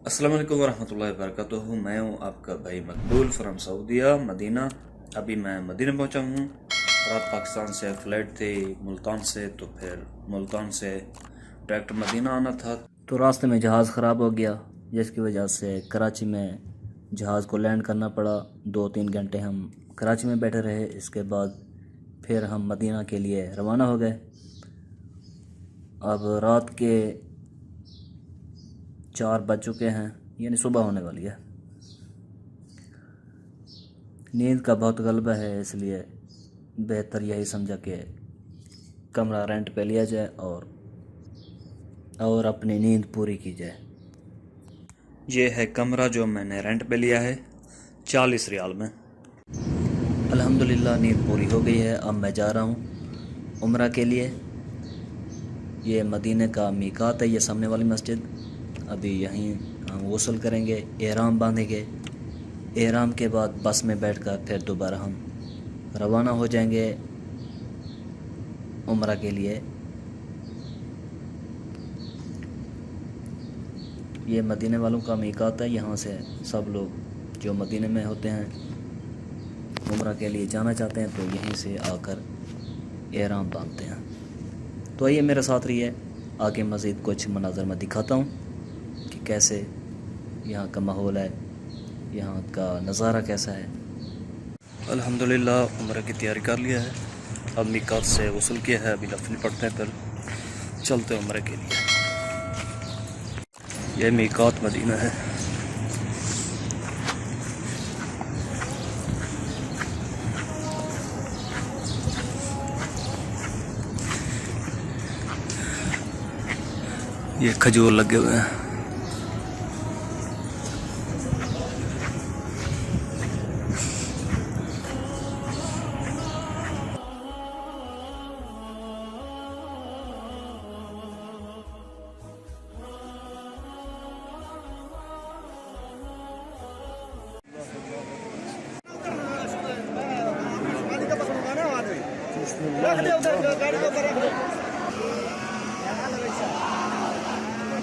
अस्सलाम वालेकुम वरहमतुल्लाहि वबरकातुहू। मैं हूँ आपका भाई मकबूल फ्रॉम सऊदीया मदीना। अभी मैं मदीना पहुँचा हूँ। रात पाकिस्तान से फ़्लाइट थी मुल्तान से, तो फिर मुल्तान से डायरेक्ट मदीना आना था। तो रास्ते में जहाज़ ख़राब हो गया, जिसकी वजह से कराची में जहाज़ को लैंड करना पड़ा। 2-3 घंटे हम कराची में बैठे रहे। इसके बाद फिर हम मदीना के लिए रवाना हो गए। अब रात के 4 बज चुके हैं, यानी सुबह होने वाली है। नींद का बहुत गलबा है, इसलिए बेहतर यही समझा कि कमरा रेंट पे लिया जाए और अपनी नींद पूरी की जाए। ये है कमरा जो मैंने रेंट पे लिया है 40 रियाल में। अल्हम्दुलिल्लाह नींद पूरी हो गई है। अब मैं जा रहा हूँ उम्रा के लिए। ये मदीने का मीकात है, ये सामने वाली मस्जिद। अभी यहीं हम गुस्ल करेंगे, एहराम बांधेंगे। एहराम के बाद बस में बैठकर फिर दोबारा हम रवाना हो जाएंगे उम्रा के लिए। ये मदीने वालों का मीकात है। यहाँ से सब लोग जो मदीने में होते हैं उम्रा के लिए जाना चाहते हैं, तो यहीं से आकर एहराम बांधते हैं। तो आइए मेरे साथ रहिए, आगे मज़ीद कुछ मनाज़र मैं दिखाता हूँ कि कैसे यहाँ का माहौल है, यहाँ का नज़ारा कैसा है। अल्हम्दुलिल्लाह उम्रा की तैयारी कर लिया है। अब मीकात से वसूल किया है, अभी नफिल पढ़ते हैं, फिर चलते हैं उम्रा के लिए। यह मीकात मदीना है। ये खजूर लगे हुए हैं।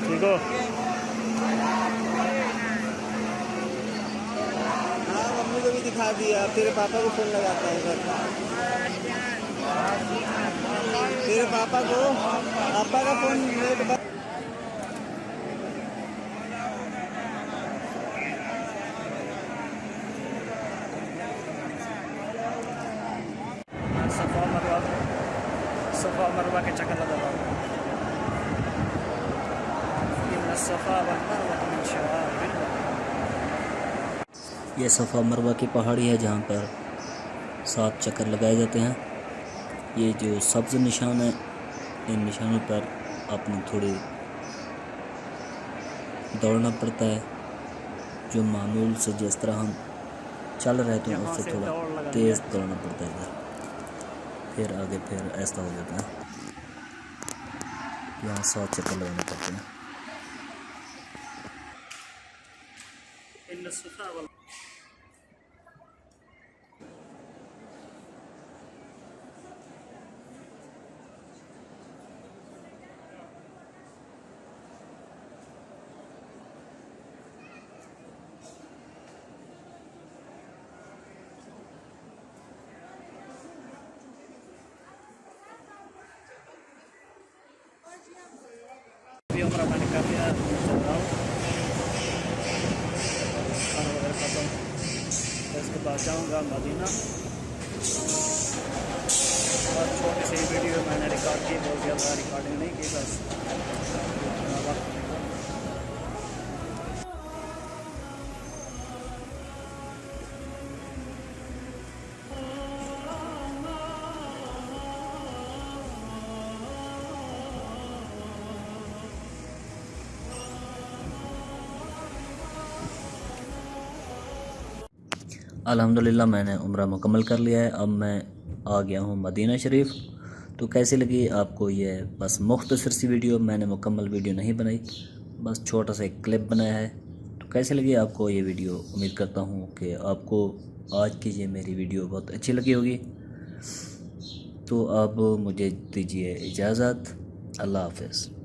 ठीक हो? हाँ, मम्मी को भी दिखा दिया। तेरे पापा को फोन लगाता है घर। तेरे पापा का फोन नेट बंद। सफ़ा मरवा के चक्कर लगा रहा हूँ। ये सफ़ा मरवा की पहाड़ी है जहाँ पर 7 चक्कर लगाए जाते हैं। ये जो सब्ज़ निशान है, इन निशानों पर अपनी थोड़ी दौड़ना पड़ता है। जो मामूल से जिस तरह हम चल रहे थे उससे थोड़ा तेज़ दौड़ना पड़ता है इधर, फिर आगे फिर ऐसा हो जाता है। यहाँ 7 चक्कर लगाने पड़ते हैं। अभी उम्रा मैंने कर लिया, चल रहा हूँ खाना वगैरह खाता हूँ। इसके बाद जाऊँगा मदीना। और छोटी सी वीडियो मैंने रिकॉर्ड की, बहुत ज़्यादा रिकॉर्डिंग नहीं की, बस वक्त अल्हम्दुलिल्लाह मैंने उम्रा मुकम्मल कर लिया है। अब मैं आ गया हूँ मदीना शरीफ। तो कैसी लगी आपको ये बस मुख्तसर सी वीडियो? मैंने मुकम्मल वीडियो नहीं बनाई, बस छोटा सा एक क्लिप बनाया है। तो कैसी लगी आपको ये वीडियो? उम्मीद करता हूँ कि आपको आज की ये मेरी वीडियो बहुत अच्छी लगी होगी। तो अब मुझे दीजिए इजाज़त। अल्लाह हाफ़िज़।